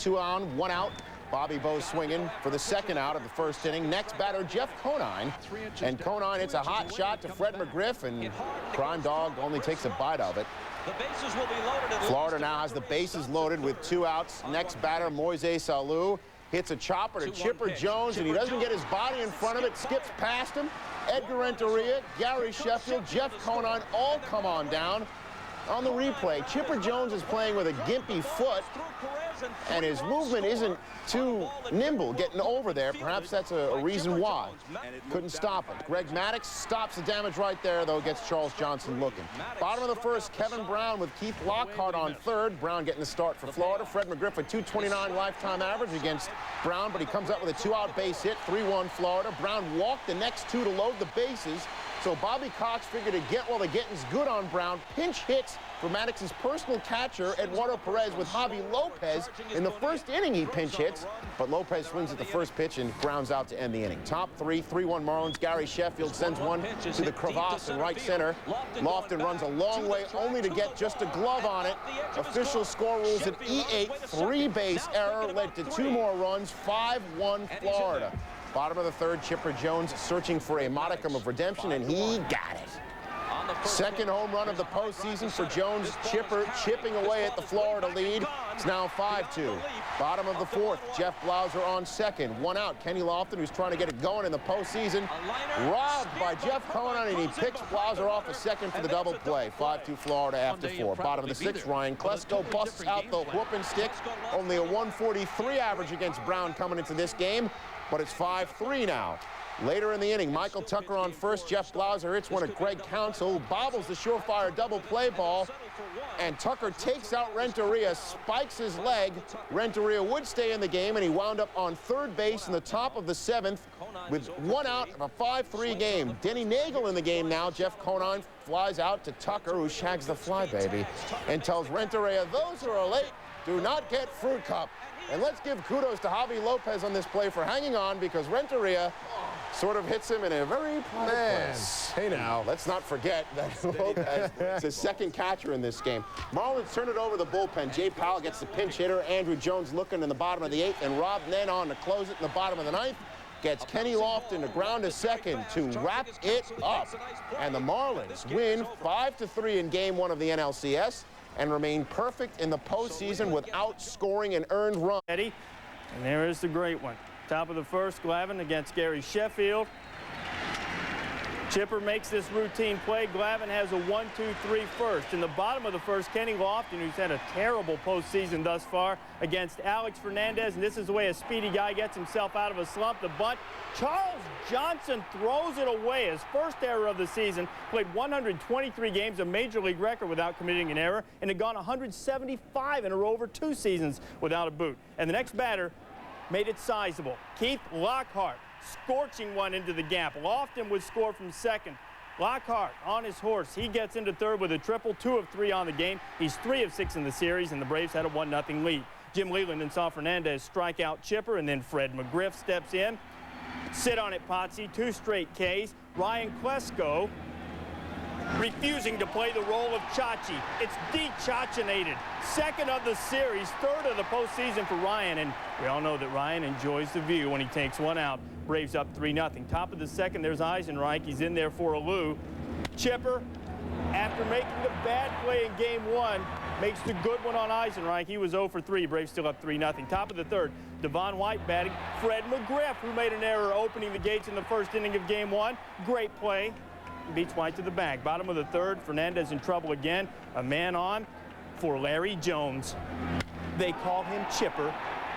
2 on, 1 out. Bobby Bowe swinging for the second out of the first inning. Next batter, Jeff Conine. And Conine hits a hot shot to Fred McGriff, and Crime Dog only takes a bite of it. The bases will be loaded. Florida now has the bases loaded with 2 outs. Next batter, Moises Alou, hits a chopper to Chipper Jones, and he doesn't get his body in front of it, skips past him. Edgar Renteria, Gary Sheffield, Jeff Conine all come on down. On the replay, Chipper Jones is playing with a gimpy foot, and his movement isn't too nimble getting over there. Perhaps that's a reason why. Couldn't stop it. Greg Maddux stops the damage right there, though, gets Charles Johnson looking. Bottom of the first, Kevin Brown with Keith Lockhart on third. Brown getting the start for Florida. Fred McGriff a .229 lifetime average against Brown, but he comes up with a 2-out base hit, 3-1 Florida. Brown walked the next 2 to load the bases. So Bobby Cox figured to get while the getting's good on Brown. Pinch hits for Maddox's personal catcher, Eduardo Perez, with Javi Lopez. In the first inning, he pinch hits, but Lopez swings at the first pitch and grounds out to end the inning. Top 3, 3-1 Marlins. Gary Sheffield sends one to the crevasse in right center. Lofton runs a long way, only to get just a glove on it. Official score rules an E8 3-base error led to 2 more runs, 5-1 Florida. Bottom of the third, Chipper Jones searching for a modicum of redemption, and he got it. Second home run of the postseason for Jones. Chipper chipping away at the Florida lead. It's now 5-2. Bottom of the fourth, Jeff Blauser on second. 1 out. Kenny Lofton, who's trying to get it going in the postseason, robbed by Jeff Conine, and he picks Blauser off a second for the double play. 5-2 Florida after 4. Bottom of the sixth, Ryan Klesko busts out the whooping stick. Only a 143 average against Brown coming into this game, but it's 5-3 now. Later in the inning, Michael Tucker on first. Jeff Blauser hits one at Greg Counsell, bobbles the surefire double play ball, and Tucker takes out Renteria, spikes his leg. Renteria would stay in the game, and he wound up on third base in the top of the 7th with 1 out of a 5-3 game. Denny Nagel in the game now. Jeff Conine flies out to Tucker, who shags the fly, baby, and tells Renteria, those who are late do not get fruit cup. And let's give kudos to Javi Lopez on this play for hanging on, because Renteria sort of hits him in a very private place. Hey now, let's not forget that Lopez is his second catcher in this game. Marlins turn it over to the bullpen. Jay Powell gets the pinch hitter. Andrew Jones looking in the bottom of the 8th, and Rob Nen on to close it in the bottom of the 9th. Gets Kenny Lofton to ground to second to wrap it up. And the Marlins win 5-3 in Game 1 of the NLCS and remain perfect in the postseason without scoring an earned run. And there is the great one. Top of the first, Glavine against Gary Sheffield. Chipper makes this routine play. Glavine has a 1-2-3 first. In the bottom of the first, Kenny Lofton, who's had a terrible postseason thus far, against Alex Hernandez, and this is the way a speedy guy gets himself out of a slump. The bunt, Charles Johnson throws it away. His first error of the season. Played 123 games, a major league record without committing an error, and had gone 175 in a row over 2 seasons without a boot. And the next batter made it sizable. Keith Lockhart, scorching one into the gap. Lofton would score from second. Lockhart on his horse. He gets into third with a triple, 2 of 3 on the game. He's 3 of 6 in the series, and the Braves had a 1-0 lead. Jim Leland and saw Hernandez strike out Chipper, and then Fred McGriff steps in. Sit on it, Potsy. 2 straight Ks. Ryan Klesko refusing to play the role of Chachi. It's de-Chachinated. Second of the series, third of the postseason for Ryan, and we all know that Ryan enjoys the view when he takes 1 out. Braves up 3-0. Top of the second, there's Eisenreich. He's in there for Alou. Chipper, after making the bad play in Game 1, makes the good one on Eisenreich. He was 0 for 3. Braves still up 3-0. Top of the third, Devon White batting. Fred McGriff, who made an error opening the gates in the first inning of Game 1. Great play. Beats White to the bag. Bottom of the third, Fernandez in trouble again. A man on for Larry Jones. They call him Chipper.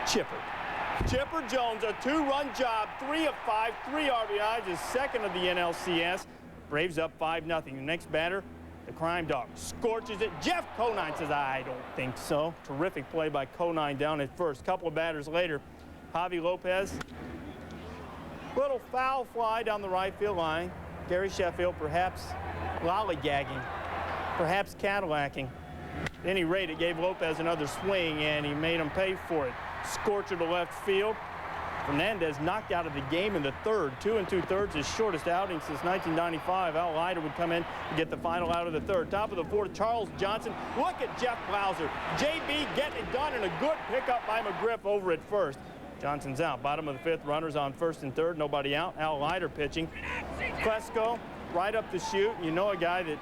Chipper Jones, a 2-run job, 3 of 5, 3 RBIs, his second of the NLCS. Braves up 5-0. The next batter, the Crime Dog, scorches it. Jeff Conine says, I don't think so. Terrific play by Conine down at first. Couple of batters later, Javi Lopez, little foul fly down the right field line. Gary Sheffield perhaps lollygagging, perhaps Cadillacing. At any rate, it gave Lopez another swing, and he made him pay for it. Scorcher to left field. Hernandez knocked out of the game in the third. 2 2/3, his shortest outing since 1995. Al Leiter would come in to get the final out of the third. Top of the fourth, Charles Johnson. Look at Jeff Blauser. JB getting it done, and a good pickup by McGriff over at first. Johnson's out. Bottom of the fifth, runners on first and third, nobody out. Al Leiter pitching. Klesko right up the chute. You know, a guy that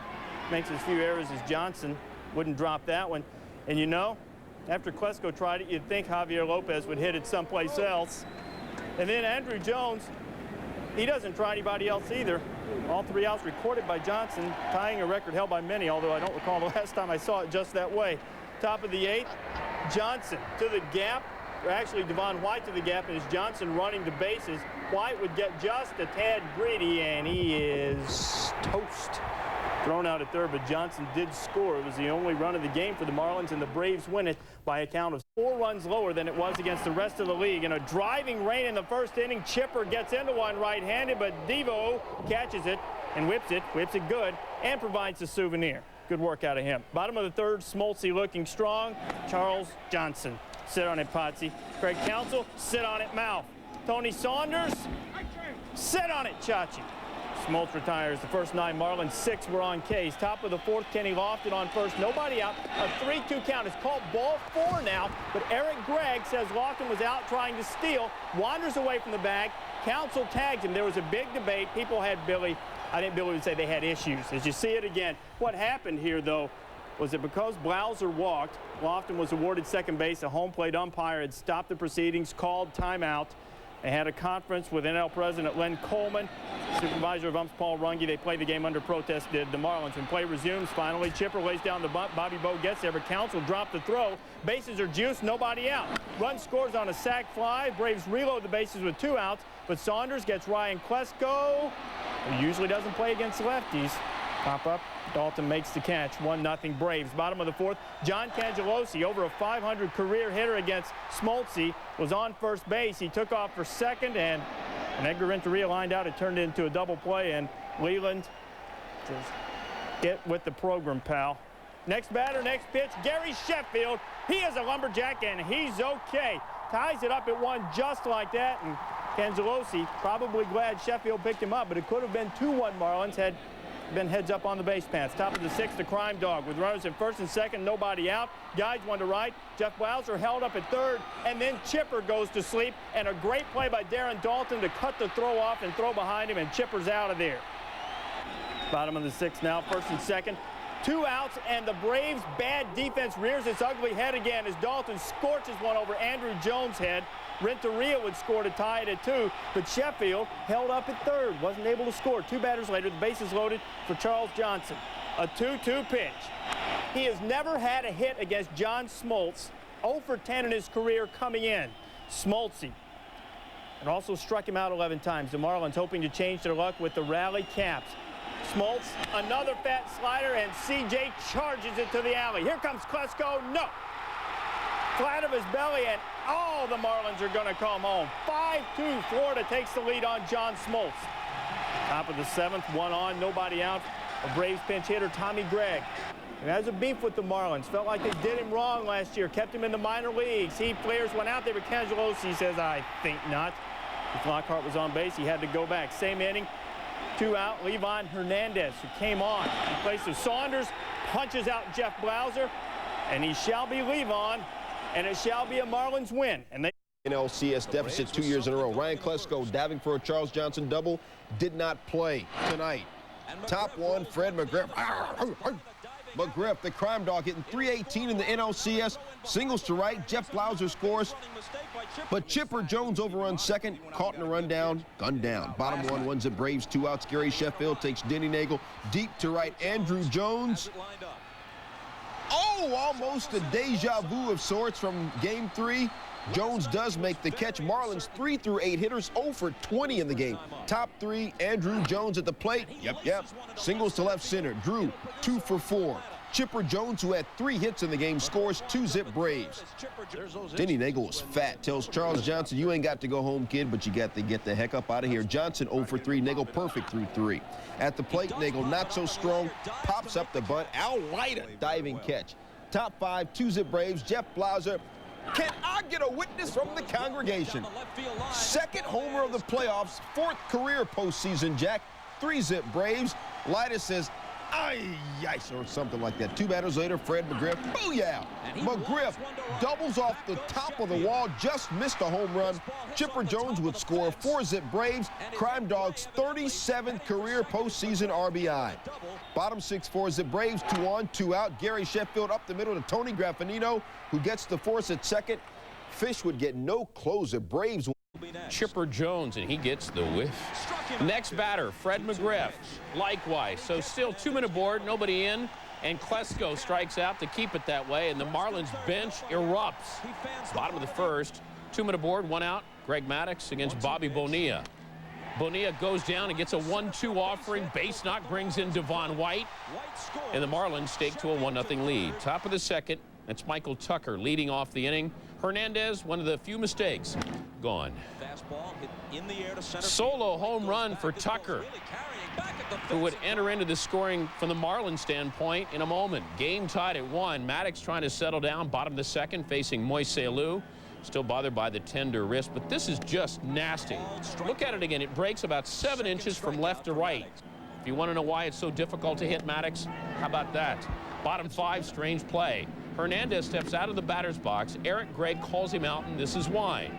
makes as few errors as Johnson wouldn't drop that one. And you know, after Klesko tried it, you'd think Javier Lopez would hit it someplace else. And then Andrew Jones, he doesn't try anybody else either. All 3 outs recorded by Johnson, tying a record held by many, although I don't recall the last time I saw it just that way. Top of the 8th, Johnson to the gap, or actually Devon White to the gap, and as Johnson running the bases, White would get just a tad greedy, and he is toast. Thrown out at third, but Johnson did score. It was the only run of the game for the Marlins, and the Braves win it by a count of 4 runs lower than it was against the rest of the league. In a driving rain in the first inning, Chipper gets into one right-handed, but Devo catches it and whips it good, and provides a souvenir. Good work out of him. Bottom of the third, Smoltzy looking strong. Charles Johnson. Sit on it, Potsy. Craig Counsell, sit on it, Mouth. Tony Saunders, sit on it, Chachi. Smoltz retires. The first 9 Marlins, 6 were on K's. Top of the fourth, Kenny Lofton on first. Nobody out. A 3-2 count. It's called ball 4 now, but Eric Gregg says Lofton was out trying to steal, wanders away from the bag. Counsell tags him. There was a big debate. People had Billy. I think Billy would say they had issues. As you see it again, what happened here, though, was that because Blauser walked, Lofton was awarded second base. A home plate umpire had stopped the proceedings, called timeout. They had a conference with NL President Len Coleman, supervisor of umps Paul Runge. They played the game under protest, did the Marlins. When play resumes, finally, Chipper lays down the bunt. Bobby Bowe gets there, but Counsell dropped the throw. Bases are juiced, nobody out. Run scores on a sac fly. Braves reload the bases with 2 outs, but Saunders gets Ryan Klesko, who usually doesn't play against lefties. Pop up, Dalton makes the catch. 1-0 Braves. Bottom of the fourth, John Cangelosi, over a 500 career hitter against Smoltzy, was on first base. He took off for second, and when Edgar Renteria lined out, it turned into a double play, and Leland just get with the program, pal. Next batter, next pitch, Gary Sheffield. He is a lumberjack, and he's okay. Ties it up at 1 just like that, and Cangelosi probably glad Sheffield picked him up, but it could have been 2-1 Marlins had been heads up on the base paths. Top of the 6th, the crime dog with runners at first and second, nobody out. Guides 1 to right. Jeff Blauser held up at third, and then Chipper goes to sleep, and a great play by Darren Dalton to cut the throw off and throw behind him, and Chipper's out of there. Bottom of the 6th now, first and second. 2 outs, and the Braves' bad defense rears its ugly head again as Dalton scorches one over Andrew Jones' head. Renteria would score to tie it at 2, but Sheffield held up at third, wasn't able to score. 2 batters later, the bases loaded for Charles Johnson. A 2-2 pitch. He has never had a hit against John Smoltz. 0 for 10 in his career coming in. Smoltzy. And also struck him out 11 times. The Marlins hoping to change their luck with the rally caps. Smoltz, another fat slider, and CJ charges it to the alley. Here comes Klesko. No. Flat of his belly, and the Marlins are going to come home. 5-2, Florida takes the lead on John Smoltz. Top of the 7th, 1 on, nobody out. A Braves pinch hitter, Tommy Gregg, who has a beef with the Marlins. Felt like they did him wrong last year, kept him in the minor leagues. He flares one out there, but Cangelosi says, I think not. If Lockhart was on base, he had to go back. Same inning, 2 out, Livan Hernandez, who came on in place of Saunders, punches out Jeff Blauser, and he shall be Livan. And it shall be a Marlins win. And they NLCS deficit 2 years in a row. Ryan Klesko diving for a Charles Johnson double. Did not play tonight. Top 1, Fred McGriff. McGriff, the crime dog, hitting .318 in the NLCS. Singles to right. Jeff Blauser scores. But Chipper Jones overruns second. Caught in a rundown. Gunned down. Bottom 1, one's at Braves, 2 outs. Gary Sheffield takes Denny Nagel deep to right. Andrew Jones. Almost a deja vu of sorts from Game 3. Jones does make the catch. Marlins 3 through 8 hitters, 0 for 20 in the game. Top 3, Andrew Jones at the plate. Yep. Singles to left center. Drew, 2 for 4. Chipper Jones, who had 3 hits in the game, scores 2-zip Braves. Denny Nagel was fat. Tells Charles Johnson, you ain't got to go home, kid, but you got to get the heck up out of here. Johnson 0 for 3. Nagel perfect through 3. At the plate, Nagel not so strong. Pops up the bunt. Al Leiter diving catch. Top 5, 2-zip Braves. Jeff Blauser Can I get a witness from the congregation? Second homer of the playoffs, fourth career postseason, Jack. 3-zip Braves. Lightus says, ay, yice, or something like that. 2 batters later, Fred McGriff, booyah! McGriff doubles off the top of the wall, just missed a home run. Chipper Jones would score. 4-zip Braves, Crime Dog's 37th career postseason RBI. Bottom 6, 4-zip Braves, 2 on, 2 out. Gary Sheffield up the middle to Tony Graffinino, who gets the force at second. Fish would get no closer. Braves. Chipper Jones, and he gets the whiff. Next batter, Fred McGriff, likewise. So still 2-men aboard, nobody in, and Klesko strikes out to keep it that way, and the Marlins bench erupts. Bottom of the first, 2-men aboard, 1 out. Greg Maddux against Bobby Bonilla. Bonilla goes down and gets a 1-2 offering. Base knock brings in Devon White, and the Marlins stake to a 1-0 lead. Top of the second, that's Michael Tucker leading off the inning. Hernandez, one of the few mistakes, gone. Solo home run for Tucker, who would enter into the scoring from the Marlins standpoint in a moment. Game tied at 1. Maddux trying to settle down. Bottom of the second, facing Moise Alou. Still bothered by the tender wrist, but this is just nasty. Look at it again. It breaks about 7 inches from left to right. If you want to know why it's so difficult to hit Maddux, how about that? Bottom 5, strange play. Hernandez steps out of the batter's box. Eric Gregg calls him out, and this is why.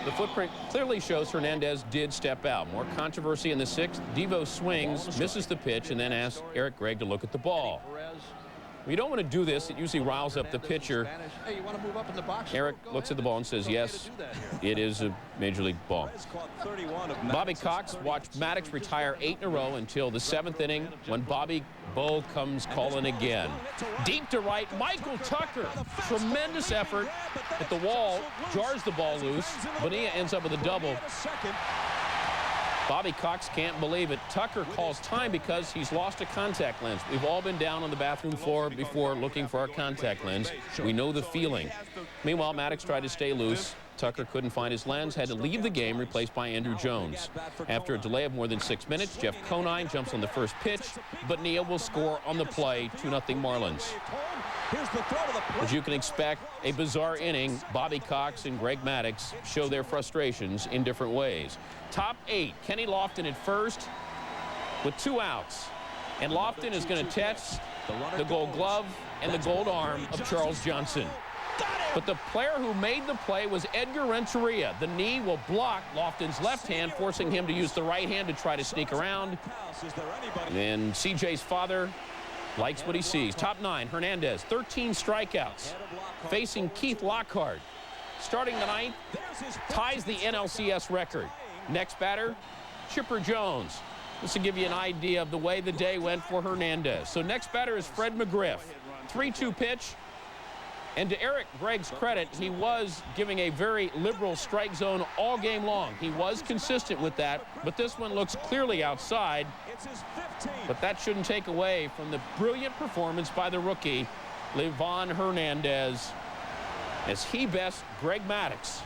The footprint clearly shows Hernandez did step out. More controversy in the 6th. Devo swings, misses the pitch, and then asks Eric Gregg to look at the ball. Well, you don't want to do this. It usually riles up the pitcher. Eric looks at the ball and says, yes, it is a major league ball. Bobby Cox watched Maddux retire 8 in a row until the 7th inning when Bobby Bo comes calling again. Deep to right, Michael Tucker. Tremendous effort at the wall, jars the ball loose. Bonilla ends up with a double. Bobby Cox can't believe it. Tucker calls time because he's lost a contact lens. We've all been down on the bathroom floor before looking for our contact lens. We know the feeling. Meanwhile, Maddux tried to stay loose. Tucker couldn't find his lens, had to leave the game, replaced by Andrew Jones. After a delay of more than 6 minutes, Jeff Conine jumps on the first pitch, but Neal will score on the play, 2-0 Marlins. As you can expect, a bizarre inning. Bobby Cox and Greg Maddux show their frustrations in different ways. Top 8, Kenny Lofton at first with 2 outs. And Lofton is going to test the gold glove and the gold arm of Charles Johnson. But the player who made the play was Edgar Renteria. The knee will block Lofton's left hand, forcing him to use the right hand to try to sneak around. And CJ's father likes what he sees. Top 9, Hernandez, 13 strikeouts. Facing Keith Lockhart. Starting the 9th, ties the NLCS record. Next batter, Chipper Jones. This will give you an idea of the way the day went for Hernandez. So next batter is Fred McGriff. 3-2 pitch. And to Eric Gregg's credit, he was giving a very liberal strike zone all game long. He was consistent with that, but this one looks clearly outside. But that shouldn't take away from the brilliant performance by the rookie, Livan Hernandez, as he bests Greg Maddux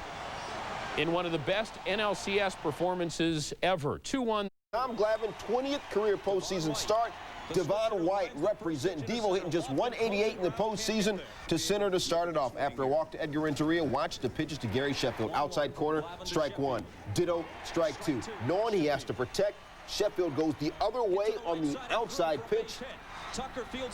in one of the best NLCS performances ever. 2-1. Tom Glavine, 20th career postseason start. Devon White representing. Devo hitting just 188 in the postseason to center to start it off. After a walk to Edgar Renteria, watch the pitches to Gary Sheffield. Outside corner, strike 1. Ditto, strike 2. Knowing he has to protect, Sheffield goes the other way on the outside pitch.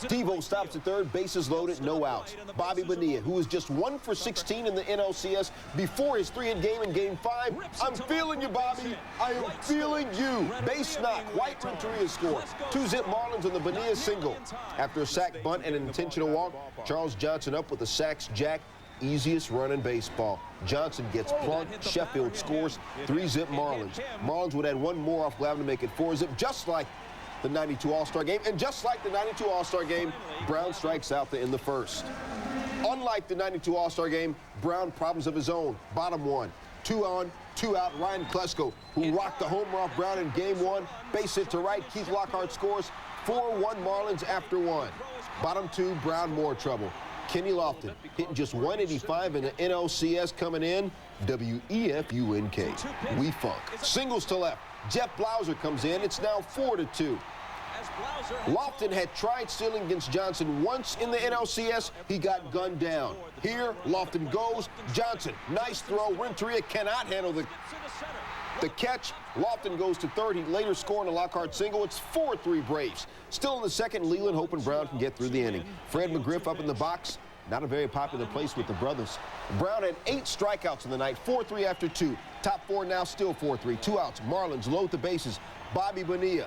Devo stops at third, bases loaded, no outs. Bobby Bonilla, who is just 1 for 16 in the NLCS before his 3-hit game in Game 5. I'm feeling you, Bobby. I am feeling you. Base knock, White Renteria score. 2-zip Marlins on the Bonilla single. After a sac bunt and an intentional walk, Charles Johnson up with a sacks jack. Easiest run in baseball. Johnson gets plunked. Sheffield scores. 3-zip Marlins. Marlins would add 1 more off Glavine to make it 4-zip, just like the 92 All-Star game. And just like the 92 All-Star game, Brown strikes out to end the first. Unlike the 92 All-Star game, Brown problems of his own. Bottom 1. 2 on, 2 out. Ryan Klesko, who rocked the homer off Brown in Game 1. Base hit to right. Keith Lockhart scores. 4-1 Marlins after 1. Bottom 2, Brown more trouble. Kenny Lofton hitting just 185 in the NLCS coming in. WEFUNK. We funk. Singles to left. Jeff Blauser comes in. It's now 4-2. Lofton had tried stealing against Johnson once in the NLCS. He got gunned down. Here, Lofton goes. Johnson, nice throw. Renteria cannot handle the catch. Lofton goes to third. He later scored a Lockhart single. It's 4-3 Braves. Still in the second, Leland hoping Brown can get through the inning. Fred McGriff up in the box. Not a very popular place with the brothers. Brown had 8 strikeouts in the night, 4-3 after 2. Top 4 now still 4-3. 2 outs. Marlins load the bases. Bobby Bonilla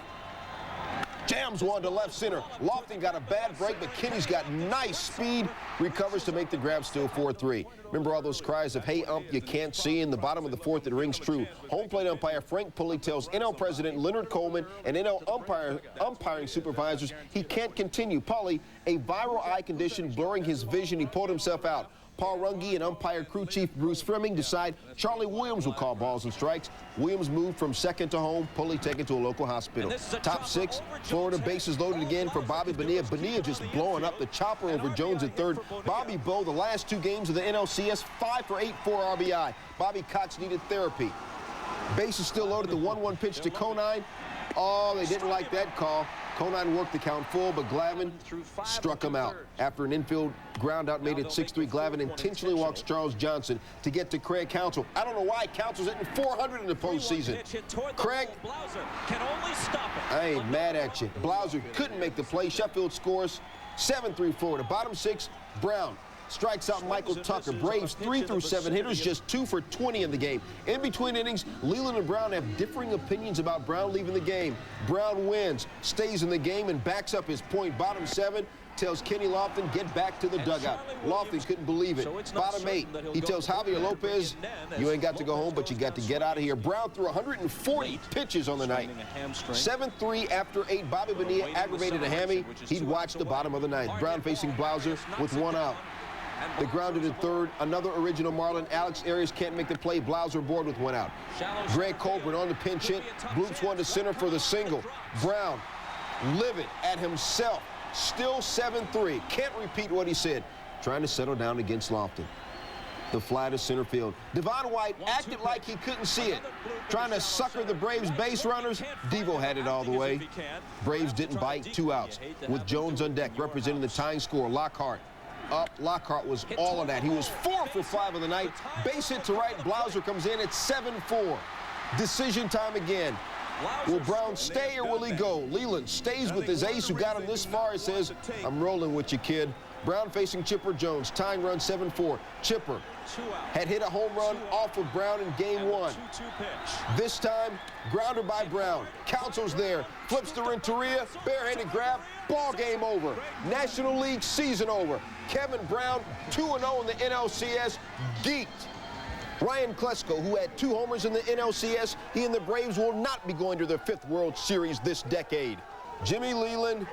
jams one to left center. Lofton got a bad break, but Kenny's got nice speed. Recovers to make the grab, still 4-3. Remember all those cries of, hey, ump, you can't see? In the bottom of the 4th, it rings true. Home plate umpire Frank Pulley tells NL President Leonard Coleman and NL umpiring supervisors he can't continue. Pulley, a viral eye condition blurring his vision, he pulled himself out. Paul Runge and umpire crew chief Bruce Fremming decide Charlie Williams will call balls and strikes. Williams moved from second to home. Pulley taken to a local hospital. Top 6, Florida, bases loaded again for Bobby Bonilla. Bonilla just blowing up the chopper over Jones at third. Bobby Bo, the last 2 games of the NLCS, 5 for 8 for RBI. Bobby Cox needed therapy. Bases still loaded. The 1-1 pitch to Conine. Oh, they didn't like that call. Conine worked the count full, but Glavine struck him out. After an infield ground out made it 6-3, Glavine intentionally walks Charles Johnson to get to Craig Counsell. I don't know why Counsell's hitting 400 in the postseason. Craig, I ain't mad at you. Blauser couldn't make the play. Sheffield scores 7-3 Florida. Bottom 6, Brown strikes out Michael Tucker. Braves 3 through 7 hitters, just 2 for 20 in the game. In between innings, Leland and Brown have differing opinions about Brown leaving the game. Brown wins, stays in the game, and backs up his point. Bottom 7 tells Kenny Lofton, get back to the dugout. Lofton couldn't believe it. Bottom 8, he tells Javier Lopez, you ain't got to go home, but you got to get out of here. Brown threw 140 pitches on the night. 7-3 after 8. Bobby Bonilla aggravated a hammy. He'd watch the bottom of the 9th. Brown facing Blauser with 1 out. They grounded at third. Another original Marlin. Alex Arias can't make the play. Blauser aboard with 1 out. Greg Colbert on the pinch hit. Bloops one to center for the single. Brown, livid at himself. Still 7-3. Can't repeat what he said. Trying to settle down against Lofton. The fly to center field. Devon White acted like he couldn't see it. Trying to sucker the Braves base runners. Devo had it all the way. Braves didn't bite. 2 outs. With Jones on deck, representing the tying score. Lockhart up. Lockhart was all of that. He was 4 for 5 of the night. Base hit to right. Blauser comes in at 7-4. Decision time again. Will Brown stay or will he go? Leland stays with his ace who got him this far. He says, I'm rolling with you, kid. Brown facing Chipper Jones. Tying run 7-4. Chipper had hit a home run off of Brown in game 1. This time, grounder by Brown. Counsell's there. Flips to Renteria. Barehanded grab. Ball game over. National League season over. Kevin Brown, 2-0 in the NLCS. Geeked. Ryan Klesko, who had 2 homers in the NLCS, he and the Braves will not be going to their 5th World Series this decade. Jimmy Leland,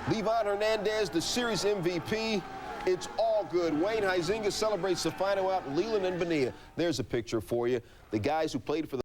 Livan Hernandez, the series MVP. It's all good. Wayne Huizinga celebrates the final out. Leland and Bonilla. There's a picture for you. The guys who played for the